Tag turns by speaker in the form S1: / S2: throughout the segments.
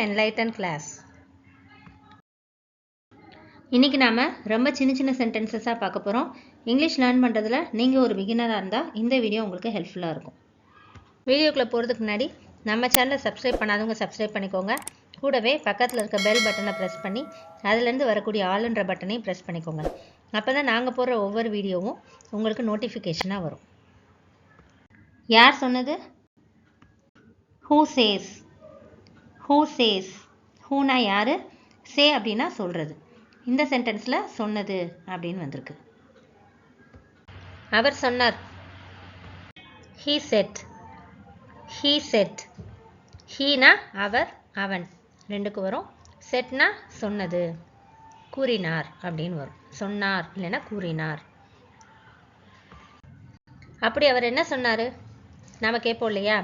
S1: enlighten class. இன்னைக்கு நாம ரொம்ப சின்ன சென்டென்சஸா பார்க்க போறோம். இங்கிலீஷ் லேர்ன் பண்றதுல நீங்க ஒரு பிகினரா இருந்தா இந்த வீடியோ உங்களுக்கு ஹெல்ப்ஃபுல்லா இருக்கும். வீடியோக்குள்ள போறதுக்கு முன்னாடி நம்ம சேனலை சப்ஸ்கிரைப் பண்ணாதவங்க சப்ஸ்கிரைப் பண்ணிக்கோங்க. கூடவே பக்கத்துல இருக்க பெல் பட்டனை பிரஸ் பண்ணி அதில இருந்து வரக்கூடிய ஆல்ன்ற பட்டனையும் பிரஸ் பண்ணிக்கோங்க. அப்பதான் நாங்க போடுற ஒவ்வொரு வீடியோவும் உங்களுக்கு நோட்டிஃபிகேஷனா வரும். யார் சொன்னது? Who says? Who says? Whoனா யாரு? Say அப்படின்னா சொல்றது. இந்த சென்டென்ஸ்ல சொன்னது அப்படின்னு வந்திருக்கு. அவர் சொன்னார். He said. He said. Heனா அவர், அவன் ரெண்டுக்கு வரும். Saidனா சொன்னது, கூறினார் அப்படின்னு வரும். சொன்னார் இல்லைன்னா கூறினார். அப்படி அவர் என்ன சொன்னாரு? நாம கேட்போம் இல்லையா?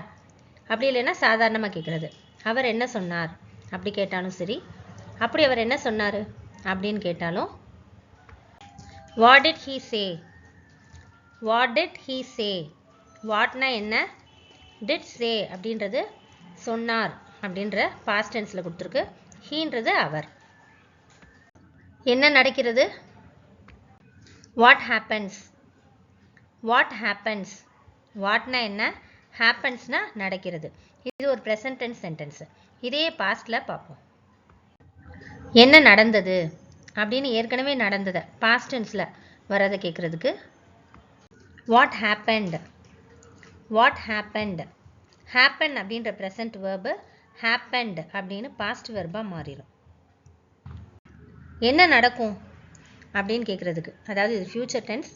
S1: அப்படி இல்லைன்னா சாதாரணமா கேட்கறது. அவர் என்ன சொன்னார் அப்படி கேட்டாலும் சரி, அப்படி அவர் என்ன சொன்னாரு அப்படின்னு கேட்டாலும் what did he say? What did he say? whatனா என்ன, did say அப்படின்றது சொன்னார் அப்படின்ற past tenseல கொடுத்துருக்கு. heன்றது அவர். என்ன நடக்கிறது? what happens? what happens? whatனா என்ன, happensனா நடக்கிறது. இது ஒரு present tense sentence. இதையே pastல பார்ப்போம். என்ன நடந்தது அப்படின்னு ஏற்கனவே நடந்தத past tenseல வரதை கேட்கறதுக்கு what happened? what happened? happen அப்படின்ற present verb happened அப்படின்னு past verb மாறிடும். என்ன நடக்கும் அப்படின்னு கேட்கறதுக்கு, அதாவது இது future tense.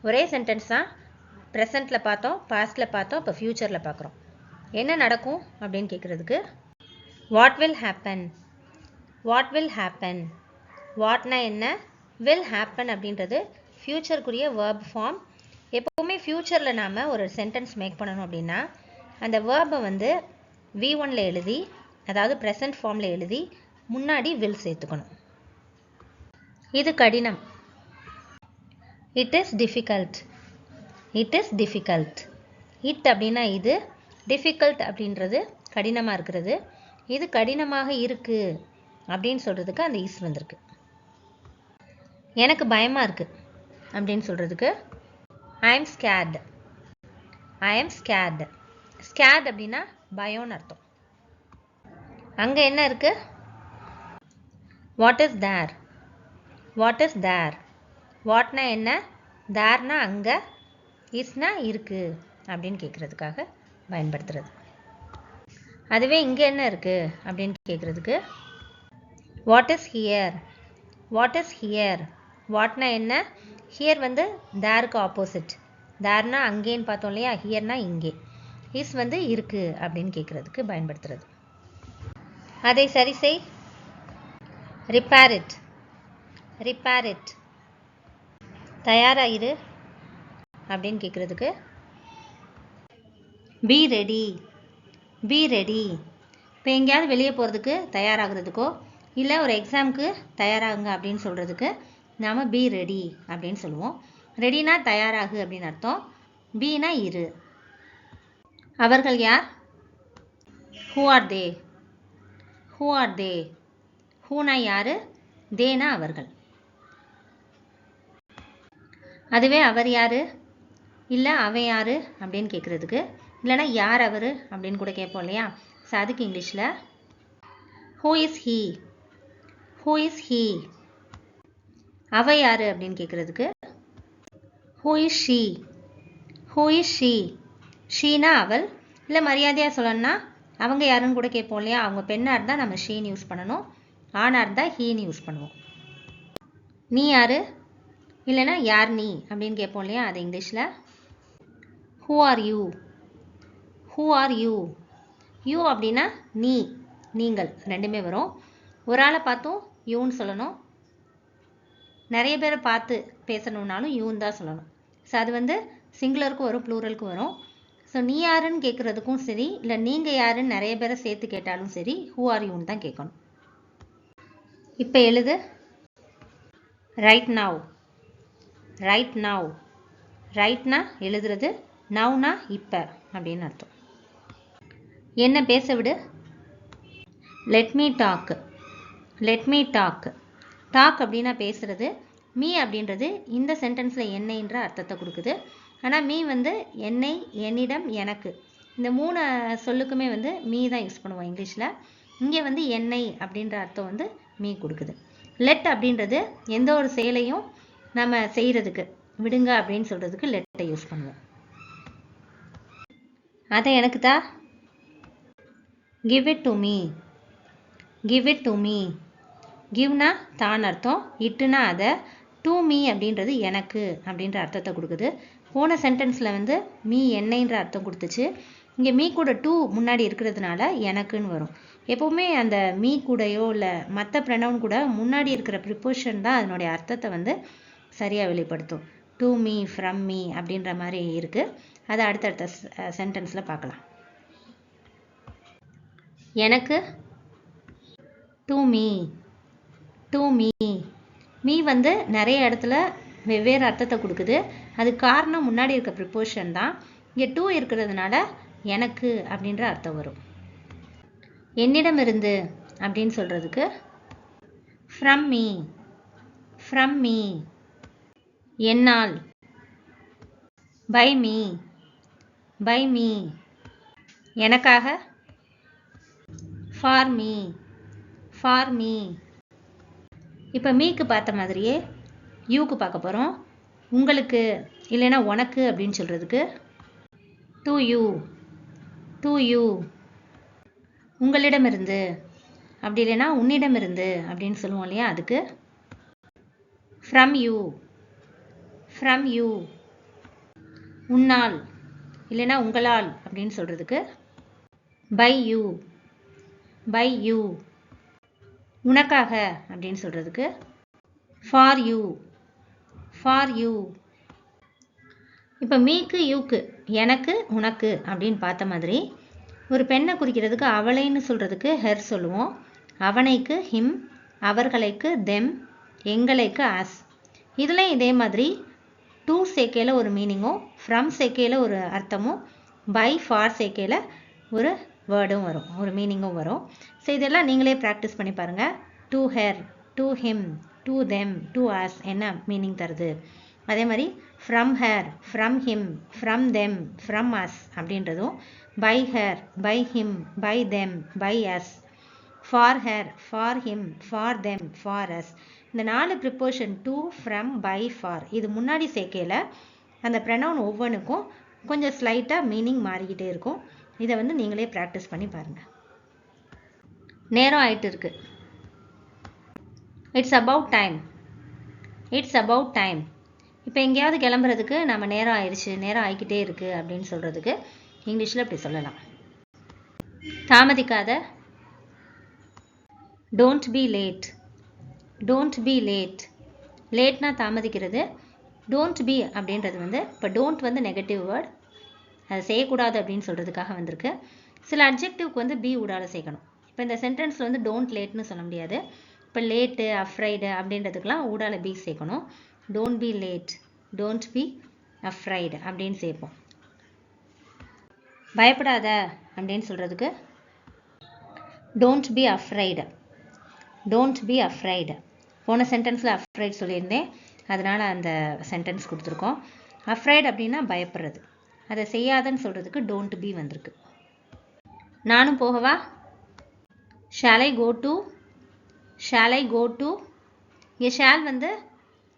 S1: ஒரே sentence தான். presentல பார்த்தோம், pastல பார்த்தோம், இப்போ futureல பார்க்குறோம். என்ன நடக்கும் அப்படின்னு கேட்கறதுக்கு what will happen? what will happen? whatனா என்ன, will happen அப்படின்றது ஃபியூச்சருக்குரிய verb form. எப்பவுமே ஃபியூச்சரில் நாம ஒரு சென்டென்ஸ் மேக் பண்ணணும் அப்படின்னா அந்த வேர்பை வந்து V1ல எழுதி, அதாவது ப்ரெசன்ட் ஃபார்ம்ல எழுதி முன்னாடி will சேர்த்துக்கணும். இது கடினம். it is difficult. it is difficult. it அப்படின்னா இது, difficult அப்படின்றது கடினமாக இருக்கிறது. இது கடினமாக இருக்கு அப்படின்னு சொல்றதுக்கு அந்த இஸ் வந்திருக்கு. எனக்கு பயமா இருக்கு அப்படின்னு சொல்றதுக்கு I am scared. I am scared. scared அப்படின்னா பயம்னு அர்த்தம். அங்க என்ன இருக்கு? what is there? what is there? whatனா என்ன, thereனா அங்க, isனா இருக்கு அப்படின்னு கேட்கறதுக்காக பயன்படுத்துறது. அதுவே இங்க என்ன இருக்கு அப்படின்னு கேட்கறதுக்கு what is here? what is here? whatனா என்ன, here வந்து thereக்கு ஆப்போசிட். thereனா அங்கேன்னு பார்த்தோம் இல்லையா, hereனா இங்கே. is வந்து இருக்கு அப்படின்னு கேட்கறதுக்கு பயன்படுத்துறது. அதை சரி செய். repair it. repair it. தயாராயிரு அப்படின்னு கேட்கறதுக்கு be ready. be ready. இப்போ எங்கேயாவது வெளியே போகிறதுக்கு தயாராகிறதுக்கோ இல்லை ஒரு எக்ஸாமுக்கு தயாராகுங்க அப்படின்னு சொல்கிறதுக்கு நாம் be ready அப்படின்னு சொல்லுவோம். ரெடினா தயாராகு அப்படின்னு அர்த்தம். பீனா இரு. அவர்கள் யார்? who are they? who are they? whoனா யாரு, தேனா அவர்கள். அதுவே அவர் யாரு இல்லை அவன் யாரு அப்படின்னு கேட்குறதுக்கு, இல்லைனா யார் அவர் அப்படின்னு கூட கேட்போம் இல்லையா, ஸோ அதுக்கு இங்கிலீஷில் who is he? who is he? அவ யாரு அப்படின்னு கேட்குறதுக்கு who is she? who is she? Sheena அவள். இல்லை மரியாதையாக சொல்லணும்னா அவங்க யாருன்னு கூட கேட்போம் இல்லையா, அவங்க பெண்ணாக இருந்தால் நம்ம ஷீன்னு யூஸ் பண்ணணும், ஆணாக இருந்தால் ஹீன்னு யூஸ் பண்ணுவோம். நீ யாரு இல்லைனா யார் நீ அப்படின்னு கேட்போம் இல்லையா, அது இங்கிலீஷில் who are you? who are you? you அப்படின்னா நீ, நீங்கள் ரெண்டுமே வரும். ஒரு ஆளை பார்த்தும் யூன்னு சொல்லணும், நிறைய பேரை பார்த்து பேசணுன்னாலும் யூன்னு தான் சொல்லணும். ஸோ அது வந்து சிங்குலருக்கும் வரும், ப்ளூரலுக்கும் வரும். ஸோ நீ யாருன்னு கேட்குறதுக்கும் சரி, இல்லை நீங்கள் யாருன்னு நிறைய பேரை சேர்த்து கேட்டாலும் சரி who are youன்னு தான் கேட்கணும். இப்போ எழுது. right now. right now. ரைட்னா எழுதுறது, நவுனா இப்போ அப்படின்னு அர்த்தம். என்ன பேச விடு. Let me talk. Let me talk. Talk அப்படின்னா பேசுகிறது. மீ அப்படின்றது இந்த சென்டென்ஸில் என்னைன்ற அர்த்தத்தை கொடுக்குது. ஆனால் மீ வந்து என்னை, என்னிடம், எனக்கு இந்த 3 சொல்லுக்குமே வந்து மீ தான் யூஸ் பண்ணுவோம் இங்கிலீஷில். இங்கே வந்து என்னை அப்படின்ற அர்த்தம் வந்து மீ கொடுக்குது. லெட் அப்படின்றது எந்த ஒரு செயலையும் நம்ம செய்கிறதுக்கு விடுங்க அப்படின்னு சொல்கிறதுக்கு லெட்டை யூஸ் பண்ணுவோம். அதை எனக்கு தான். Give it to me. Give it to me. கிவ்னா தான் அர்த்தம், இட்டுனா அதை, டு மீ அப்படின்றது எனக்கு அப்படின்ற அர்த்தத்தை கொடுக்குது. போன சென்டென்ஸில் வந்து மீ என்னைன்ற அர்த்தம் கொடுத்துச்சு. இங்கே மீ கூட டு முன்னாடி இருக்கிறதுனால எனக்குன்னு வரும். எப்போவுமே அந்த மீ கூடயோ இல்லை மற்ற ப்ரனவுன் கூட முன்னாடி இருக்கிற ப்ரிப்போஷன் தான் அதனுடைய அர்த்தத்தை வந்து சரியாக வெளிப்படுத்தும். டு மீ, ஃப்ரம் மீ அப்படின்ற மாதிரி இருக்குது. அதை அடுத்தடுத்த சென்டென்ஸில் பார்க்கலாம். எனக்கு, to me. To me. Me வந்து நிறைய இடத்துல வெவ்வேறு அர்த்தத்தை கொடுக்குது. அது காரணம் முன்னாடி இருக்க ப்ரிப்போஷன் தான். இங்கே டூ இருக்கிறதுனால எனக்கு அப்படின்ற அர்த்தம் வரும். என்னிடமிருந்து அப்படின்னு சொல்கிறதுக்கு ஃப்ரம் மீ. From me. என்னால். By me. By me. எனக்காக ஃபார் மீ. For me. இப்போ மீக்கு பார்த்த மாதிரியே யூக்கு பார்க்க போகிறோம். உங்களுக்கு இல்லைன்னா உனக்கு அப்படின்னு சொல்கிறதுக்கு டு யூ. To you. உங்களிடமிருந்து அப்படி இல்லைன்னா உன்னிடமிருந்து அப்படின்னு சொல்லுவோம் இல்லையா, அதுக்கு ஃப்ரம் யூ. From you. உன்னால் இல்லைன்னா உங்களால் அப்படின்னு சொல்கிறதுக்கு பை யூ. By you. உனக்காக அப்படின்னு சொல்கிறதுக்கு ஃபார் யூ. For you. இப்போ மீக்கு யூக்கு எனக்கு உனக்கு அப்படின்னு பார்த்த மாதிரி ஒரு பெண்ணை குறிக்கிறதுக்கு அவளைன்னு சொல்கிறதுக்கு ஹெர் சொல்லுவோம். அவனைக்கு ஹிம், அவர்களைக்கு தெம், எங்களைக்கு அஸ். இதுலேயும் இதே மாதிரி டூ சேர்க்கையில் ஒரு மீனிங்கும், ஃப்ரம் சேர்க்கையில் ஒரு அர்த்தமும், பை ஃபார் சேர்க்கையில் ஒரு வேர்டும் வரும், ஒரு மீனிங்கும் வரும். ஸோ இதெல்லாம் நீங்களே ப்ராக்டிஸ் பண்ணி பாருங்கள். To her, to him, to them, to us என்ன மீனிங் தருது. அதே மாதிரி from her, from him, from them, from us அப்படின்றதும், by her, by him, by them, by us, for her, for him, for them, for us. இந்த 4 preposition to, from, by, for இது முன்னாடி சேர்க்கையில் அந்த ப்ரனவுன் ஒவ்வொன்றுக்கும் கொஞ்சம் ஸ்லைட்டாக மீனிங் மாறிக்கிட்டே இருக்கும். இதை வந்து நீங்களே ப்ராக்டிஸ் பண்ணி பாருங்கள். நேரம் ஆயிட்டு இருக்கு. It's about time. It's about time. இப்போ எங்கேயாவது கிளம்புறதுக்கு நம்ம நேரம் ஆயிடுச்சு, நேரம் ஆகிக்கிட்டே இருக்குது அப்படின்னு சொல்கிறதுக்கு இங்கிலீஷில் இப்படி சொல்லலாம். தாமதிக்காத. Don't be late. Don't be late. லேட்னா தாமதிக்கிறது. டோன்ட் பி அப்படின்றது வந்து இப்போ டோன்ட் வந்து நெகட்டிவ் வேர்ட், அதை செய்யக்கூடாது அப்படின்னு சொல்கிறதுக்காக வந்திருக்கு. சில அட்ஜெக்டிவ்க்கு வந்து பி ஊடால சேர்க்கணும். இப்போ இந்த சென்டென்ஸில் வந்து டோன்ட் லேட்னு சொல்ல முடியாது. இப்போ லேட்டு, அஃப்ரைடு அப்படின்றதுக்கெலாம் ஊடால பி சேர்க்கணும். Don't be late, don't B afraid அப்படின்னு சேர்ப்போம். பயப்படாத அப்படின்னு சொல்கிறதுக்கு don't be afraid. Don't be afraid. போன சென்டென்ஸில் அஃப்ரைட் சொல்லியிருந்தேன், அதனால் அந்த சென்டென்ஸ் கொடுத்துருக்கோம். அஃப்ரைட் அப்படின்னா பயப்படுறது. அதை செய்யாதன்னு சொல்கிறதுக்கு டோன்ட் பி வந்திருக்கு. நானும் போகவா. Shall I go too. Shall I go too. இங்கே ஷால் வந்து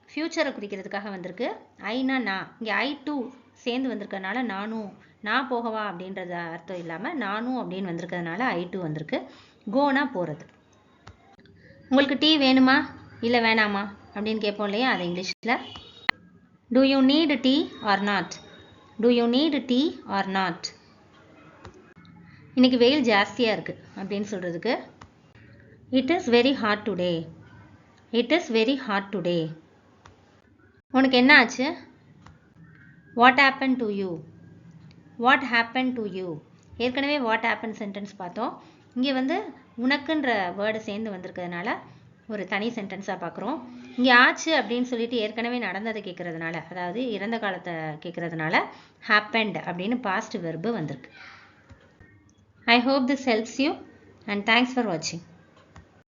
S1: ஃப்யூச்சரை குறிக்கிறதுக்காக வந்திருக்கு. ஐனா நான், இங்கே ஐ டூ சேர்ந்து வந்திருக்கிறதுனால நானும், நான் போகவா அப்படின்றது அர்த்தம் இல்லாமல் நானும் அப்படின்னு வந்திருக்கிறதுனால ஐ டூ வந்திருக்கு. கோனா போகிறது. உங்களுக்கு டீ வேணுமா இல்லை வேணாமா அப்படின்னு கேட்போம் இல்லையா, அது இங்கிலீஷில் do you need tea or not. Do you need tea or not. இன்றைக்கி வெயில் ஜாஸ்தியாக இருக்குது அப்படின்னு சொல்கிறதுக்கு it is very hot today. It is very hot today. உனக்கு என்ன ஆச்சு. What happen to you. What happen to you. ஏற்கனவே வாட் ஹேப்பன் சென்டென்ஸ் பார்த்தோம். இங்கே வந்து உனக்குன்ற வேர்டு சேர்ந்து வந்திருக்கிறதுனால ஒரு தனி சென்டென்ஸாக பார்க்குறோம். இங்கே ஆச்சு அப்படின்னு சொல்லிட்டு ஏற்கனவே நடந்ததை கேட்குறதுனால, அதாவது இறந்த காலத்தை கேட்குறதுனால ஹேப்பன்ட் அப்படின்னு பாஸ்ட் வெர்பு வந்திருக்கு. I hope this helps you. and thanks for watching.